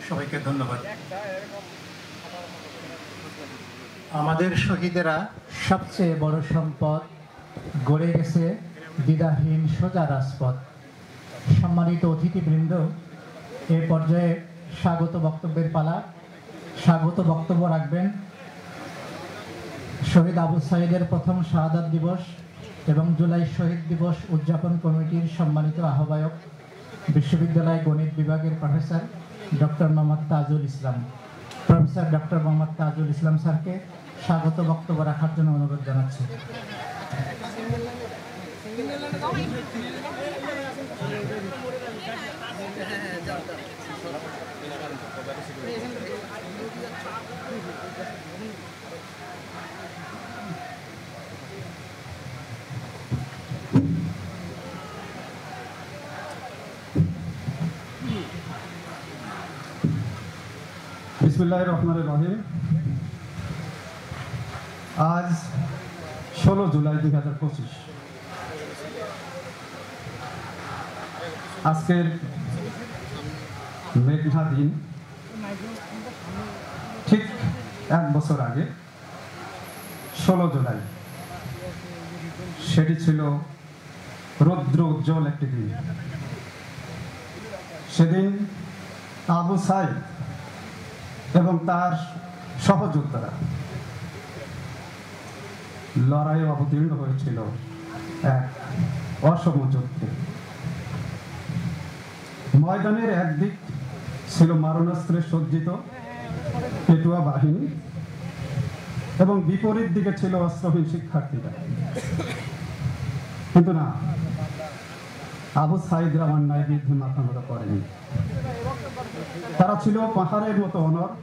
সবাইকে ধন্যবাদ। আমাদের শহীদেরা সবচেয়ে বড় সম্পদ, গড়ে গেছে দ্বিধাহীন সোজা রাজপথ। সম্মানিত অতিথিবৃন্দ, এ পর্যায়ে স্বাগত বক্তব্যের পালা। স্বাগত বক্তব্য রাখবেন শহীদ আবু সাঈদের প্রথম শাহাদাত দিবস এবং জুলাই শহীদ দিবস উদযাপন কমিটির সম্মানিত আহ্বায়ক, বিশ্ববিদ্যালয় গণিত বিভাগের professor doctor Mohammad Tajul Islam. Professor doctor Mohammad Tajul Islam স্যারকে স্বাগত বক্তব্য রাখার জন্য অনুরোধ জানাচ্ছি। বিসমিল্লাহির রহমানির রহিম। আজ 16 জুলাই 2025। আজকের মেঘনা দিন ঠিক 1 বছর আগে 16 জুলাই, সেটি ছিল রৌদ্র উজ্জ্বল একটি দিন। সেদিন আবু সাঈদ এবং তার সহযোদ্ধারা লড়াইয়ে অবতীর্ণ হয়েছিল এক অসম যুদ্ধে। ময়দানের একদিক ছিল মারণাস্ত্রে সজ্জিত পেটুয়া বাহিনী এবং বিপরীত দিকে ছিল অস্ত্রহীন শিক্ষার্থীরা। কিন্তু না, আবু সাঈদরা অন্যায়ের বিরুদ্ধে মাথা নত করেনি। তারা ছিল পাহাড়ের মতো অনড়,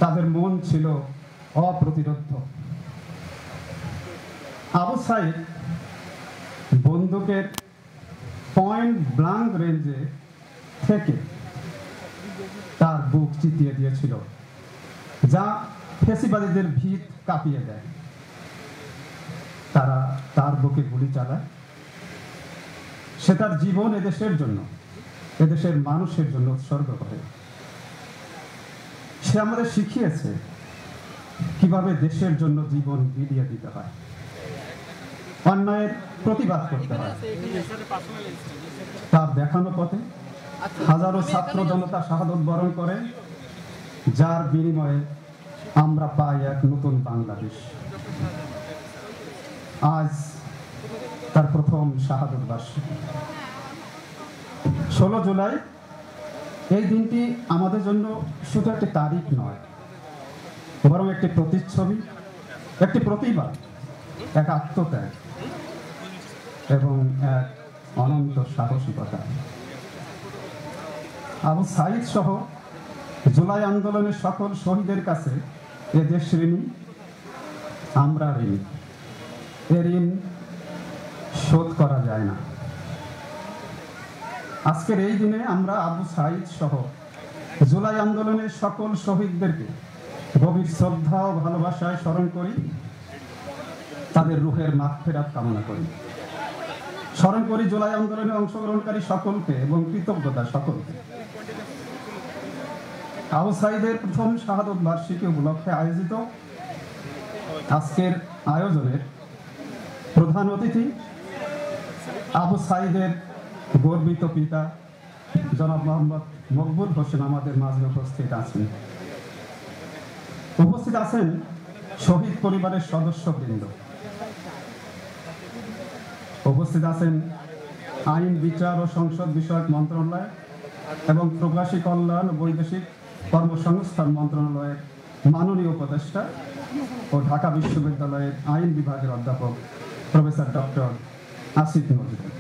তাদের মন ছিল অপ্রতিরোধ। আবু সাঈদ বন্দুকের পয়েন্ট ব্লাঙ্ক রেঞ্জে থেকে তার বুক চিতিয়ে দিয়েছিল, যা ফেসিবাদীদের ভিত কাঁপিয়ে দেয়। তারা তার বুকে গুলি চালায়। সে তার জীবন এদেশের জন্য, এদেশের মানুষের জন্য উৎসর্গ করে। সে আমাদের শিখিয়েছে কিভাবে দেশের জন্য জীবন বিলিয়ে দিতে হয়, অন্যায়ের প্রতিবাদ করতে হয়। তার দেখানো পথে হাজারো ছাত্র জনতা শাহাদত বরণ করে, যার বিনিময়ে আমরা পাই এক নতুন বাংলাদেশ। আজ তার প্রথম শাহাদত বার্ষিকী 16 জুলাই। এই দিনটি আমাদের জন্য শুধু একটি তারিখ নয়, বরং একটি প্রতিচ্ছবি, একটি প্রতিবাদ, এক আত্মত্যাগ এবং এক অনন্ত সাহসিকতা। আবু সাঈদ সহ জুলাই আন্দোলনের সকল শহীদের কাছে এ দেশ ঋণী, আমরা ঋণী। এ ঋণ শোধ করা যায় না। আজকের এই দিনে আমরা আবু সাঈদ সহ জুলাই আন্দোলনের সকল শহীদদেরকে গভীর শ্রদ্ধা ও ভালোবাসায় স্মরণ করি, তাদের রুহের মাগফিরাত কামনা করি। স্মরণ করি জুলাই আন্দোলনে অংশগ্রহণকারী সকলকে এবং কৃতজ্ঞতা সকলকে। আবু সাঈদের প্রথম শাহাদত বার্ষিকী উপলক্ষে আয়োজিত আজকের আয়োজনের প্রধান অতিথি আবু সাঈদের গর্বিত পিতা জনাব মোহাম্মদ মকবুল হোসেন আমাদের মাঝে উপস্থিত আছেন। উপস্থিত আছেন শহীদ পরিবারের সদস্যবৃন্দ। উপস্থিত আছেন আইন, বিচার ও সংসদ বিষয়ক মন্ত্রণালয় এবং প্রবাসী কল্যাণ ও বৈদেশিক কর্মসংস্থান মন্ত্রণালয়ের মাননীয় উপদেষ্টা ও ঢাকা বিশ্ববিদ্যালয়ের আইন বিভাগের অধ্যাপক প্রফেসর ডক্টর আসিফ নজরুল।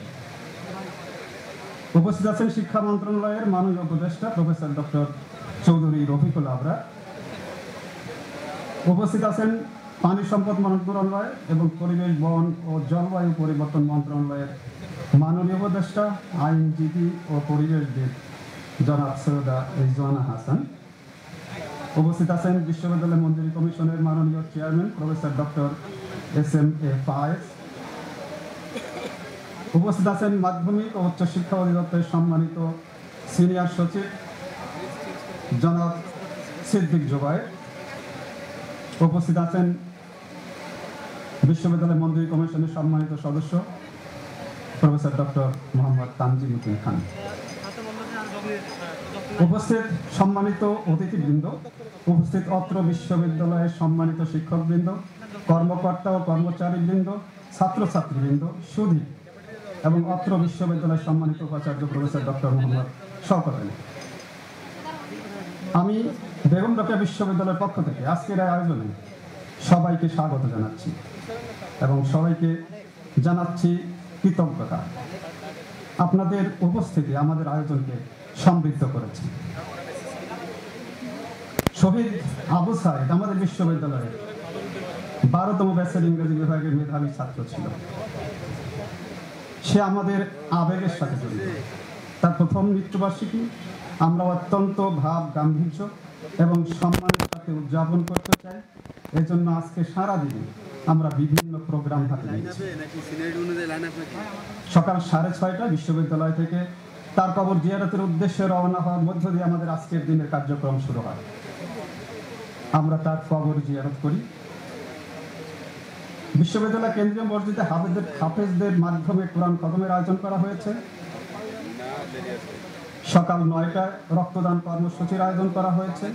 উপস্থিত আছেন শিক্ষা মন্ত্রণালয়ের মাননীয় উপদেষ্টা প্রফেসর ডক্টর চৌধুরী রফিকুল আবরা। উপস্থিত আছেন পানি সম্পদ মন্ত্রণালয় এবং পরিবেশ, বন ও জলবায়ু পরিবর্তন মন্ত্রণালয়ের মাননীয় উপদেষ্টা আইনজীবী ও পরিবেশবিদ জনাব সৈয়দা রিজওয়ানা হাসান। উপস্থিত আছেন বিশ্ববিদ্যালয় মঞ্জুরি কমিশনের মাননীয় chairman professor doctor S M A Fayez. উপস্থিত আছেন মাধ্যমিক ও উচ্চশিক্ষা অধিদপ্তরের সম্মানিত সিনিয়র সচিব জনাব সিদ্দিক জুবায়ের। উপস্থিত আছেন বিশ্ববিদ্যালয় মঞ্জুরি কমিশনের সম্মানিত সদস্য প্রফেসর ডক্টর মোহাম্মদ তানজিম উদ্দিন খান। উপস্থিত সম্মানিত অতিথিবৃন্দ, উপস্থিত অত্র বিশ্ববিদ্যালয়ের সম্মানিত শিক্ষকবৃন্দ, কর্মকর্তা ও কর্মচারীবৃন্দ, ছাত্রছাত্রীবৃন্দ, সুধী এবং অত্র বিশ্ববিদ্যালয়ের সম্মানিত উপাচার্য প্রফেসর ডক্টর মোহাম্মদ শওকত আলী। আমি বেগম রোকেয়া বিশ্ববিদ্যালয়ের পক্ষ থেকে আজকের এই আয়োজনে সবাইকে স্বাগত জানাচ্ছি এবং সবাইকে জানাচ্ছি কৃতজ্ঞতা। আপনাদের উপস্থিতি আমাদের আয়োজনকে সমৃদ্ধ করেছে। শহীদ আবু সাইদ আমাদের বিশ্ববিদ্যালয়ের 12তম ব্যাচের ইংরেজি বিভাগের মেধাবী ছাত্র ছিল। সে আমাদের আবেগের সাথে জড়িত। তার প্রথম মৃত্যুবার্ষিকী আমরা অত্যন্ত ভাব গাম্ভীর্য এবং সম্মানের সাথে উদযাপন করতে চাই। এজন্য আজকে সারাদিনে আমরা বিভিন্ন প্রোগ্রাম হাতে নিয়েছি। সকাল 6:30 বিশ্ববিদ্যালয় থেকে তার কবর জিয়ারতের উদ্দেশ্যে রওনা হওয়ার মধ্য দিয়ে আমাদের আজকের দিনের কার্যক্রম শুরু হয়। আমরা তার কবর জিয়ারত করি। বিশ্ববিদ্যালয় কেন্দ্রীয় মসজিদে হাফেজদের মাধ্যমে কোরআন খতমের আয়োজন করা হয়েছে। সকাল 9টায় রক্তদান কর্মসূচির আয়োজন করা হয়েছে।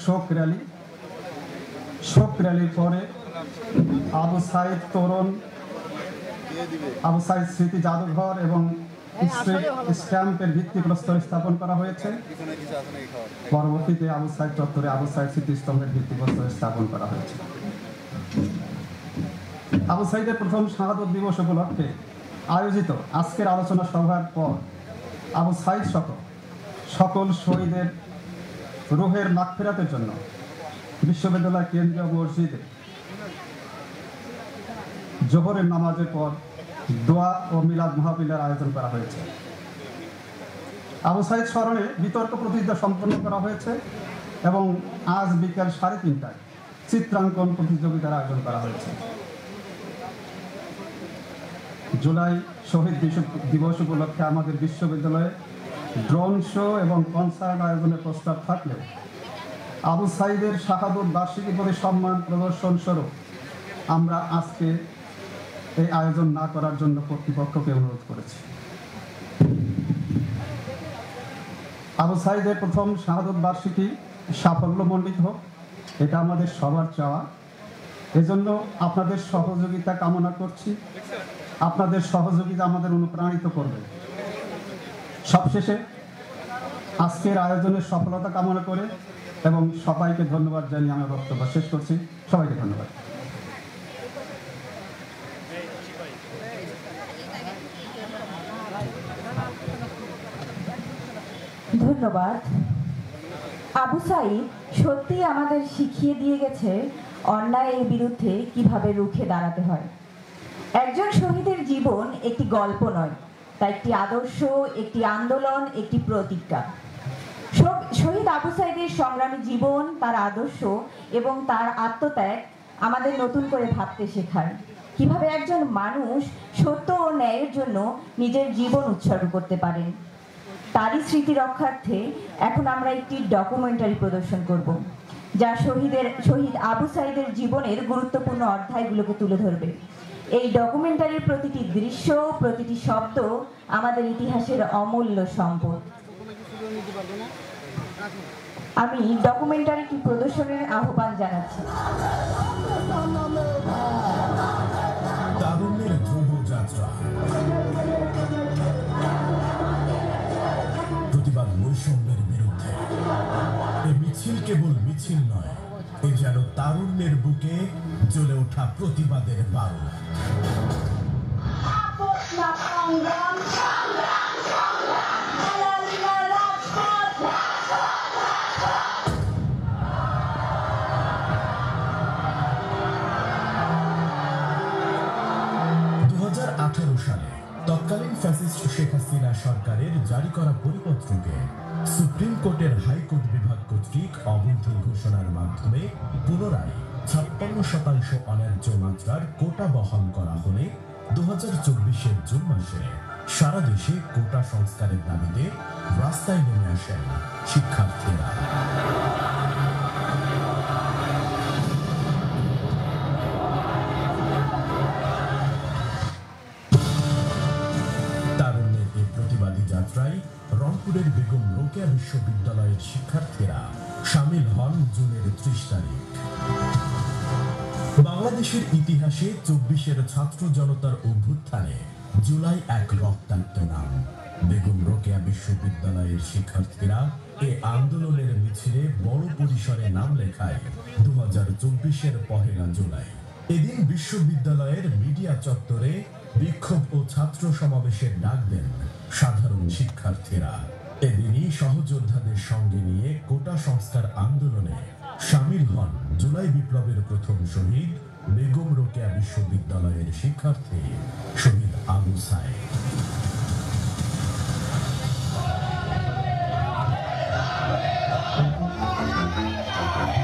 শোক র্যালি। শোক র্যালির পরে আবু সাইদ তরুণ, আবু সাইদ স্মৃতি জাদুঘর এবং স্ট্যাম্পের ভিত্তিপ্রস্তর স্থাপন করা হয়েছে। পরবর্তীতে আবু সাইদ চত্বরে আবু সাইদ স্মৃতিস্তম্ভের ভিত্তিপ্রস্তর স্থাপন করা হয়েছে। আবু সাইদের প্রথম শাহাদত দিবস উপলক্ষে আয়োজিত আজকের আলোচনা সভার পর আবু সাইদ সকল শহীদের রুহের মাগফিরাতের জন্য বিশ্ববিদ্যালয় কেন্দ্রীয় মসজিদে জোহরের নামাজের পর দোয়া ও মিলাদ মাহফিলের আয়োজন করা হয়েছে। আবু সাইদ স্মরণে বিতর্ক প্রতিযোগিতা সম্পন্ন করা হয়েছে এবং আজ বিকেল 3:30টায় চিত্রাঙ্কন প্রতিযোগিতার আয়োজন করা হয়েছে। জুলাই শহীদ দিবস উপলক্ষে আমাদের বিশ্ববিদ্যালয়ে ড্রোন শো এবং কনসার্ট আয়োজনের প্রস্তাব থাকলেও আবু সাইদের শাহাদত বার্ষিকী প্রতি সম্মান প্রদর্শন স্বরূপ আমরা আজকে এই আয়োজন না করার জন্য কর্তৃপক্ষকে অনুরোধ করেছি। আবু সাইদের প্রথম শাহাদত বার্ষিকী সাফল্যমণ্ডিত হোক, এটা আমাদের সবার চাওয়া। এজন্য আপনাদের সহযোগিতা কামনা করছি। আপনাদের সহযোগিতা আমাদের অনুপ্রাণিত করবে। সবশেষে আজকের আয়োজনের সফলতা কামনা করে এবং সবাইকে ধন্যবাদ জানিয়ে আমার বক্তব্য শেষ করছি। সবাইকে ধন্যবাদ। ধন্যবাদ। আবু সাইদ সত্যি আমাদের শিখিয়ে দিয়ে গেছে অন্যায়ের বিরুদ্ধে কিভাবে রুখে দাঁড়াতে হয়। একজন শহীদের জীবন একটি গল্প নয়, তা একটি আদর্শ, একটি আন্দোলন, একটি প্রতিজ্ঞা। শহীদ আবু সাইদের সংগ্রামী জীবন, তার আদর্শ এবং তার আত্মত্যাগ আমাদের নতুন করে ভাবতে শেখায় কিভাবে একজন মানুষ সত্য ও ন্যায়ের জন্য নিজের জীবন উৎসর্গ করতে পারেন। তারই স্মৃতি রক্ষার্থে এখন আমরা একটি ডকুমেন্টারি প্রদর্শন করব, যা শহীদ আবু সাইদের জীবনের গুরুত্বপূর্ণ অধ্যায়গুলোকে তুলে ধরবে। এই ডকুমেন্টারির প্রতিটি দৃশ্য, প্রতিটি শব্দ আমাদের ইতিহাসের অমূল্য সম্পদ। আমি ডকুমেন্টারিটি প্রদর্শনের আহ্বান জানাচ্ছি। তারুণ্যের ধ্রুবযাত্রা, প্রতিবাদ বৈষম্যের বিরুদ্ধে। এই মিছিল কেবল মিছিল নয়, এ যেন তারুণ্যের বুকে জ্বলে ওঠা প্রতিবাদের বারুদ। সালে তৎকালীন ফ্যাসিস্ট শেখ হাসিনা সরকারের জারি করা পরিপত্রকে সুপ্রিম কোর্টের হাইকোর্ট বিভাগ কর্তৃক অবৈধ ঘোষণার মাধ্যমে পুনরায় 56% অন্যায্য মাত্রার কোটা বহাল করা হলে 2024-এর জুন মাসে সারা দেশে কোটা সংস্কারের দাবিতে রাস্তায় নেমে আসেন শিক্ষার্থীরা। তারুণ্যের এই প্রতিবাদী যাত্রায় রংপুরের বেগম রোকেয়া বিশ্ববিদ্যালয়ের শিক্ষার্থীরা শামিল হন জুনের 30 তারিখ। বাংলাদেশের ইতিহাসে 24-এর ছাত্র জনতার অভ্যুত্থানে জুলাই এক রক্তাক্ত নাম। বেগম রোকেয়া বিশ্ববিদ্যালয়ের শিক্ষার্থীরা এ আন্দোলনের মিছিলে বড় পরিসরে নাম লেখায় 2024-এর 1 জুলাই। এদিন বিশ্ববিদ্যালয়ের মিডিয়া চত্বরে বিক্ষোভ ও ছাত্র সমাবেশের ডাক দেন সাধারণ শিক্ষার্থীরা। এদিনই সহযোদ্ধাদের সঙ্গে নিয়ে কোটা সংস্কার আন্দোলনে শামিল হন জুলাই বিপ্লবের প্রথম শহীদ বেগম রোকেয়া বিশ্ববিদ্যালয়ের শিক্ষার্থী শহীদ আবু সাঈদ।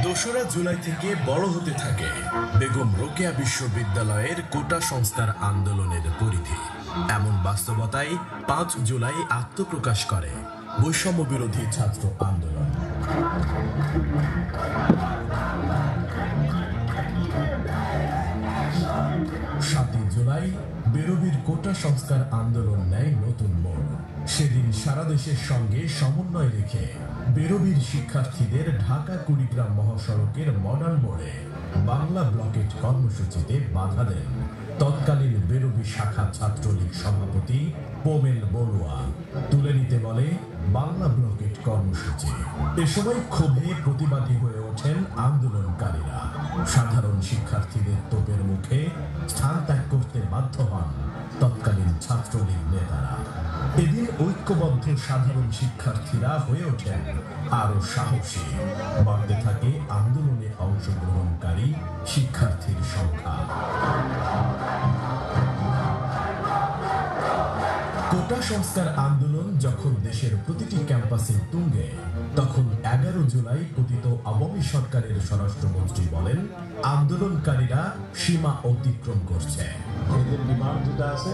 2রা জুলাই থেকে বড় হতে থাকে বেগম রোকেয়া বিশ্ববিদ্যালয়ের কোটা সংস্কার আন্দোলনের পরিধি। এমন বাস্তবতায় 5 জুলাই আত্মপ্রকাশ করে বৈষম্য বিরোধী ছাত্র আন্দোলন। 7 জুলাই বেরোবির কোটা সংস্কার আন্দোলন নেয় নতুন মোড়। সেদিন সারা দেশের সঙ্গে সমন্বয় রেখে বেরোবির শিক্ষার্থীদের ঢাকা কুড়িগ্রাম মহাসড়কের মডার্ন মোড়ে বাংলা ব্লকেট কর্মসূচিতে বাধা দেন তৎকালীন বেরোবি শাখা ছাত্রলীগ সভাপতি পোমেল বড়ুয়া। তুলে নিতে বলে বাংলা ব্লকেট কর্মসূচি। এ সময় ক্ষোভে প্রতিবাদী হয়ে ওঠেন আন্দোলনকারীরা। সাধারণ শিক্ষার্থীদের তোপের মুখে স্থান ত্যাগ করতে বাধ্য হন তৎকালীন ছাত্রলীগ নেতারা। এদিন ঐক্যবদ্ধ সাধারণ শিক্ষার্থীরা হয়ে ওঠেন আরো সাহসী। বাড়তে থাকে আন্দোলনে অংশগ্রহণকারী শিক্ষার্থীর সংখ্যা। কোটা সংস্কার আন্দোলন যখন দেশের প্রতিটি ক্যাম্পাসে তুঙ্গে, তখন 11 জুলাই পতিত আওয়ামী সরকারের স্বরাষ্ট্রমন্ত্রী বলেন, আন্দোলনকারীরা সীমা অতিক্রম করছে। এদের ডিমান্ড যেটা আছে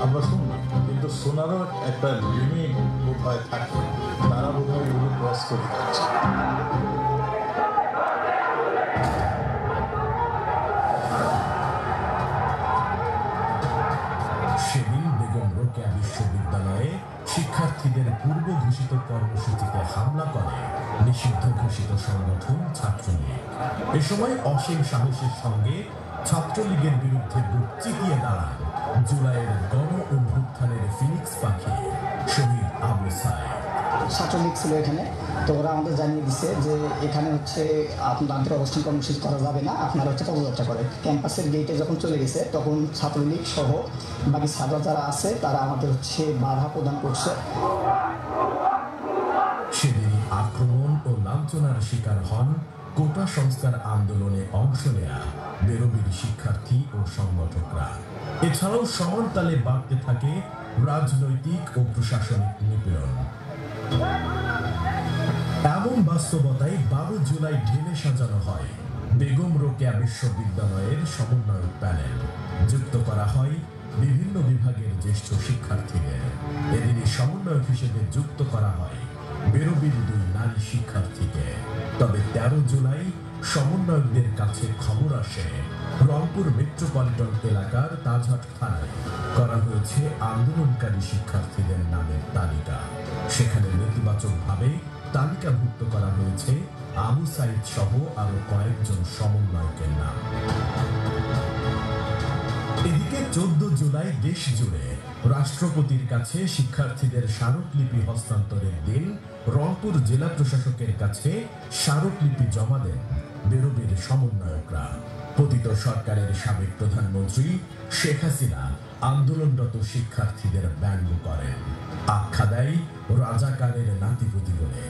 আমরা শুনবো, কিন্তু শোনারও একটা লিমিট বোধহয় থাকে, তারা বোধহয় এগুলো ক্রস করে যাচ্ছে। সেদিন বেগম রোকেয়া বিশ্ববিদ্যালয়ে শিক্ষার্থীদের পূর্ব ঘোষিত কর্মসূচিতে হামলা করে নিষিদ্ধ ঘোষিত সংগঠন ছাত্রলীগ। এ সময় অসীম সাহসের সঙ্গে ছাত্রলীগের বিরুদ্ধে বুক চিতিয়ে দাঁড়ান জুলাইয়ের গণ অভ্যুত্থানের ফিনিক্স পাখি শহীদ আবু সাঈদ। ছাত্রলীগ ছিল এখানে, তো ওরা আমাদের জানিয়ে দিচ্ছে যে এখানে হচ্ছে আপনাদের অবস্থান কর্মসূচি করা যাবে না, আপনারা হচ্ছে পদযাত্রা করে। ক্যাম্পাসের গেটে যখন চলে গেছে তখন ছাত্রলীগ সহ বাকি ছাত্র যারা আছে তারা আমাদের হচ্ছে বাধা প্রদান করছে। সেদিন আক্রমণ ও লাঞ্ছনার শিকার হন কোটা সংস্কার আন্দোলনে অংশ নেয়া বেরোবির শিক্ষার্থী ও সংগঠকরা। এছাড়াও সমান তালে বাড়তে থাকে রাজনৈতিক ও প্রশাসনিক নিপীড়ন। এমন বাস্তবতায় 12 জুলাই ঢেলে সাজানো হয় বেগম রোকেয়া বিশ্ববিদ্যালয়ের সমন্বয়ক প্যানেল। যুক্ত করা হয় বিভিন্ন বিভাগের জ্যেষ্ঠ শিক্ষার্থীদের। এদিনই সমন্বয়ক হিসেবে যুক্ত করা হয় বেরোবির 2 নারী শিক্ষার্থীকে। তবে 13 জুলাই সমন্বয়কদের কাছে খবর আসে রংপুর মেট্রোপলিটন এলাকার তাজহাট থানায় করা হয়েছে আন্দোলনকারী শিক্ষার্থীদের নামের তালিকা। সেখানে নেতিবাচকভাবে তালিকাভুক্ত করা হয়েছে আবু সাঈদ সহ আরো কয়েকজন সমন্বয়কের নাম। এদিকে 14 জুলাই দেশ জুড়ে রাষ্ট্রপতির কাছে শিক্ষার্থীদের স্মারকলিপি হস্তান্তরের দিন রংপুর জেলা প্রশাসকের কাছে স্মারকলিপি জমা দেন বেরোবির সমন্বয়করা। পতিত সরকারের সাবেক প্রধানমন্ত্রী শেখ হাসিনা আন্দোলনরত শিক্ষার্থীদের ব্যঙ্গ করেন, আখ্যা দেয় রাজাকারের নাতিপুতি বলে।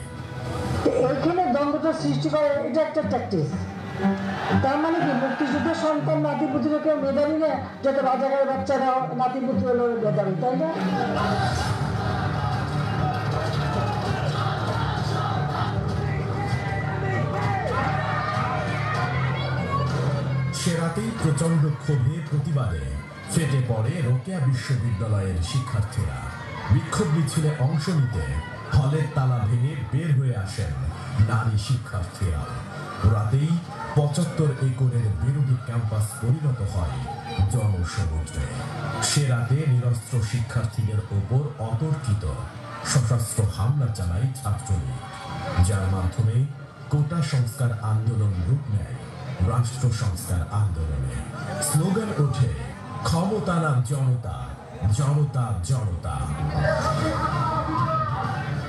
এখানে দ্বন্দ্বটা সৃষ্টি করে এটা একটা ট্যাকটিস। তার মানে কি মুক্তিযুদ্ধের সন্তান নাতিপুতিরা কেউ মেধাবী না, যাতে রাজাকারের বাচ্চারা নাতিপুতি হলো মেধাবী, তাই না? সে রাতেই প্রচন্ড ক্ষোভে প্রতিবাদে ফেটে পড়ে রোকেয়া বিশ্ববিদ্যালয়ের শিক্ষার্থীরা। বিক্ষোভ মিছিলে অংশ নিতে হলের তালা ভেঙে বের হয়ে আসেন নারী শিক্ষার্থীরা। রাতেই ৭৫ একরের বিরোধী ক্যাম্পাস পরিণত হয় জনসমুদ্রে। সে রাতে নিরস্ত্র শিক্ষার্থীদের ওপর অতর্কিত সশস্ত্র হামলা চালায় ছাত্রলীগ, যার মাধ্যমে কোটা সংস্কার আন্দোলন রূপ নেয় রাষ্ট্র সংস্কার আন্দোলনে। স্লোগান ওঠে, ক্ষমতা না জনতা, জনতা জনতা।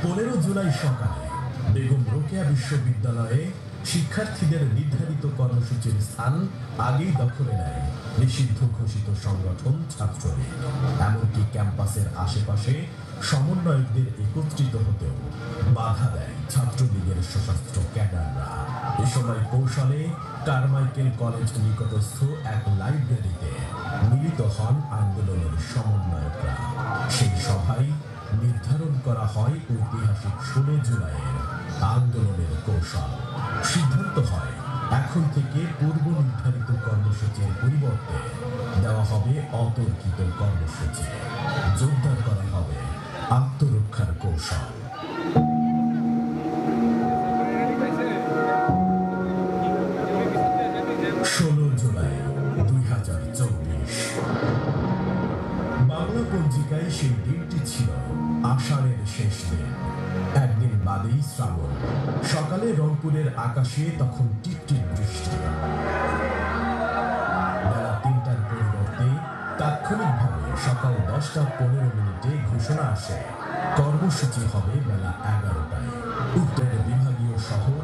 ১৫ জুলাই সকালে বেগম রোকেয়া বিশ্ববিদ্যালয়ে শিক্ষার্থীদের নির্ধারিত কর্মসূচির স্থান আগেই দখলে নেয় নিষিদ্ধ ঘোষিত সংগঠন ছাত্রলীগ। এমনকি ক্যাম্পাসের আশেপাশে সমন্বয়কদের একত্রিত হতেও বাধা দেয় ছাত্রলীগের সশস্ত্র ক্যাডাররা। এ সময় কৌশলে কারমাইকেল কলেজ নিকটস্থ এক লাইব্রেরিতে মিলিত হন আন্দোলনের সমন্বয়করা। সেই সভায় নির্ধারণ করা হয় ঐতিহাসিক ১৬ জুলাইয়ের আন্দোলনের কৌশল। সিদ্ধান্ত হয় এখন থেকে পূর্ব নির্ধারিত কর্মসূচির পরিবর্তে দেওয়া হবে অতর্কিত কর্মসূচি। জোরদার করা হবে আত্মরক্ষার কৌশল। ১৬ জুলাই ২০২৪। বাংলা পঞ্জিকায় সেই দিনটি ছিল আষাঢ়ের শেষ দিন। একদিন বাদেই শ্রাবণ। সকালে রংপুরের আকাশে তখন টিপটিপ বৃষ্টি। বেলা ৩টার পরিবর্তে তাৎক্ষণিকভাবে সকাল ১০টা ১৫ ঘোষণা আসে কর্মসূচি হবে বেলা ১১টায়। উত্তরের বিভাগীয় শহর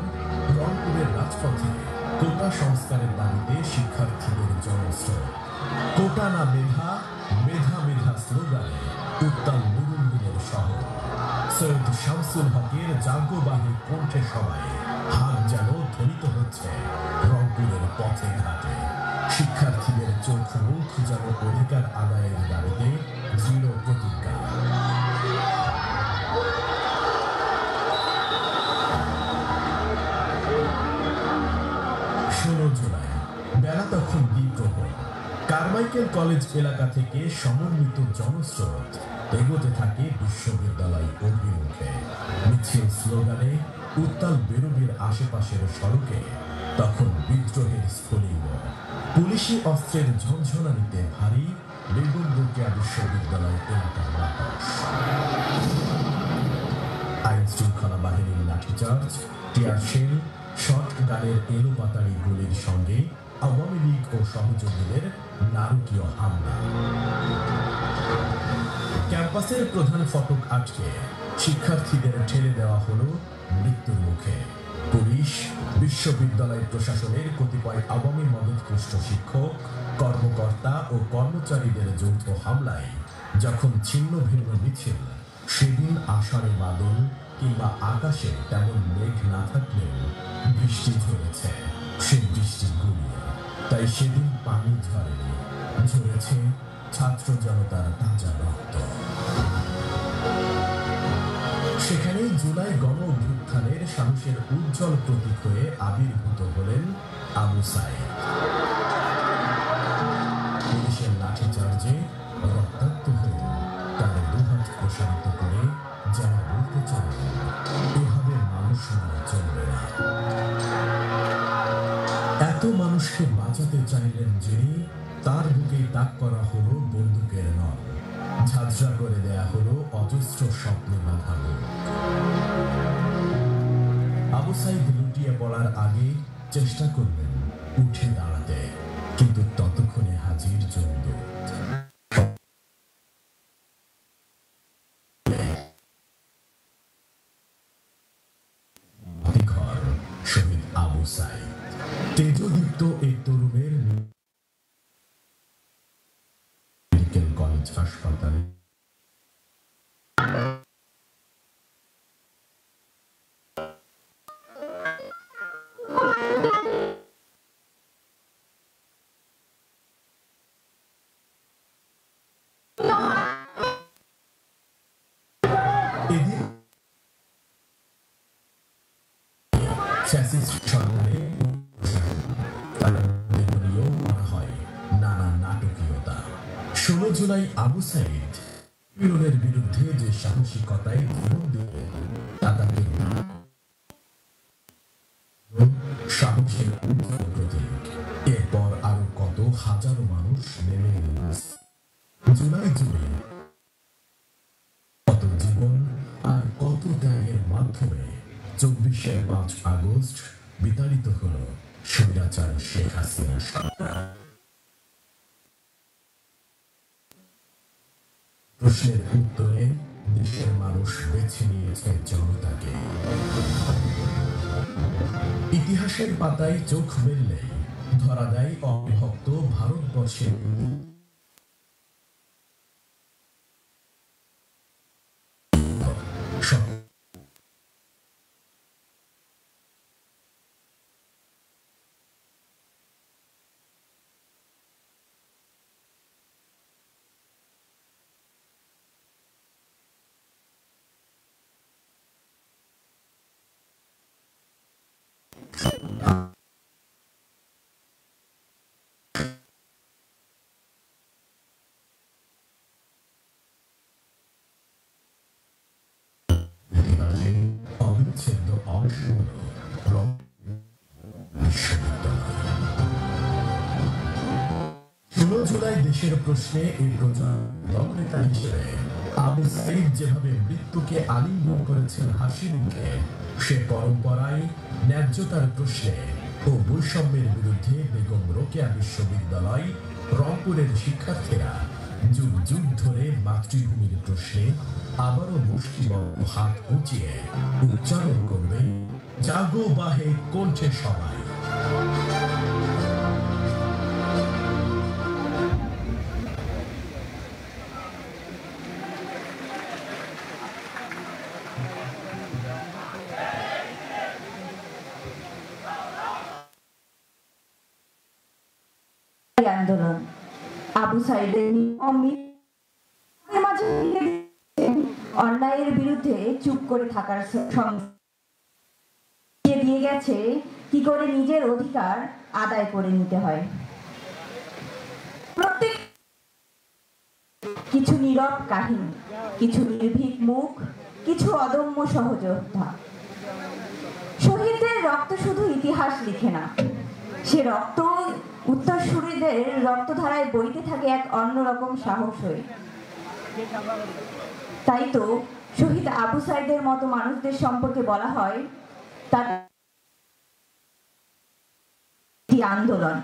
রংপুরের রাজপথে কোটা সংস্কারের দাবিতে শিক্ষার্থীদের জনস্রোত। কোটা না মেধা, মেধা মেধা স্লোগানে উত্তাল নুরুন্দিনের শহর। সৈয়দ শামসুল হকের যাজ্ঞবাহী কণ্ঠে সবাই হাত যেন ধ্বনিত হচ্ছে রংপুরের পথে ঘাটে। শিক্ষার্থীদের চোখ মুখ যেন অধিকার আদায়ের দাবিতে দৃঢ় প্রতিজ্ঞা। ১৬ জুলাই বেলা তখন দ্বিপ্রহর। কারমাইকেল কলেজ এলাকা থেকে সমন্বিত জনস্রোত এগোতে থাকে বিশ্ববিদ্যালয় অভিমুখে। মিছিল স্লোগানে উত্তাল বেরোবির আশেপাশের সড়কে তখন বিদ্রোহের স্ফুলিঙ্গ। পুলিশি অস্ত্রের ঝনঝনানিতে ভারী বেগম রোকেয়া বিশ্ববিদ্যালয় এলাকার বাতাস। আইন শৃঙ্খলা বাহিনীর লাঠিচার্জ, টিয়ার শেল, শট গানের এলোপাতাড়ি গুলির সঙ্গে আওয়ামী লীগ ও সহযোগীদের নারকীয় হামলা। ক্যাম্পাসের প্রধান ফটক আটকে শিক্ষার্থীদের ঠেলে দেওয়া হলো মৃত্যুর মুখে। পুলিশ, বিশ্ববিদ্যালয় প্রশাসনের কতিপয় আওয়ামী মদতপুষ্ট শিক্ষক, কর্মকর্তা ও কর্মচারীদের যৌথ হামলায় যখন ছিন্ন ভিন্ন মিছিল, সেদিন আষাঢ়ে বাদল কিংবা আকাশে তেমন মেঘ না থাকলেও বৃষ্টি ঝরেছে। সে বৃষ্টি গুলিয়ে, তাই সেদিন পানি ঝরেনি, ঝরেছে ছাত্র জনতার তাজা রক্ত। সেখানেই জুলাই গণ অভ্যুত্থানের সাহসের উজ্জ্বল প্রতীক হয়ে আবির্ভূত হলেন আবু সাঈদ। পুলিশের লাঠিচার্জে রক্তাক্ত হয়ে তার দুহাত প্রসারিত করে যেন বলতে চাইলেন, এভাবে মানুষ মারা চলবে না। এত মানুষকে বাঁচাতে চাইলেন যিনি, তার বুকে তাক করা হলো বন্দুকের নল, ঝাঁঝরা করে দেয়া হলো অজস্র স্বপ্নে বাঁধা লোক। আবু সাঈদ লুটিয়ে পড়ার আগে চেষ্টা করলেন উঠে দাঁড়াতে, কিন্তু ততক্ষণে হাজির জমদূত। শহীদ আবু সাঈদ তেজদীপ্ত এই তরুণের মেডিকেল কলেজ হাসপাতালে জুলাই আবু সাইদ বিরোধের বিরুদ্ধে যে সাহসিকতায় জীবন দিয়ে তা তাকে সাহসের উজ্জ্বল প্রতীক। এরপর আরো কত হাজারো মানুষ নেমে এলেন জুলাই জুড়ে, কত জীবন আর কত ত্যাগের মাধ্যমে 24 আগস্ট বিতাড়িত হল স্বৈরাচার শেখ হাসিনা সরকার। প্রশ্নের উত্তরে দেশের মানুষ বেছে নিয়েছে জনতাকে। ইতিহাসের পাতায় চোখ মেললেই ধরা দেয় অবিভক্ত ভারতবর্ষের অবিচ্ছেদ্য অংশ হল বিশ্ববিদ্যালয়। 16 জুলাই দেশের প্রশ্নে এই নেতা হিসেবে আবু সাইদ যেভাবে মৃত্যুকে আলিঙ্গন করেছেন হাসি মুখে, সে পরম্পরায় ন্যায্যতার প্রশ্নে ও বৈষম্যের বিরুদ্ধে বেগম রোকেয়া বিশ্ববিদ্যালয় রংপুরের শিক্ষার্থীরা যুগ যুগ ধরে মাতৃভূমির প্রশ্নে আবারও মুষ্টিবদ্ধ হাত উঁচিয়ে উচ্চারণ করবে, জাগো বাহে কণ্ঠে সবাই। আন্দোলন আবু সাইদের মাঝে অন্যায়ের বিরুদ্ধে চুপ করে থাকার দিয়ে গেছে কি করে নিজের অধিকার আদায় করে নিতে হয়। প্রত্যেক কিছু নীরব কাহিনী, কিছু নির্ভীক মুখ, কিছু অদম্য সহযোদ্ধা। শহীদদের রক্ত শুধু ইতিহাস লিখে না, সে রক্ত উত্তরসূরিদের রক্তধারায় বইতে থাকে এক অন্যরকম সাহস হয়ে। তাই তো শহীদ আবু সাইদের মতো মানুষদের সম্পর্কে বলা হয় তার আন্দোলন।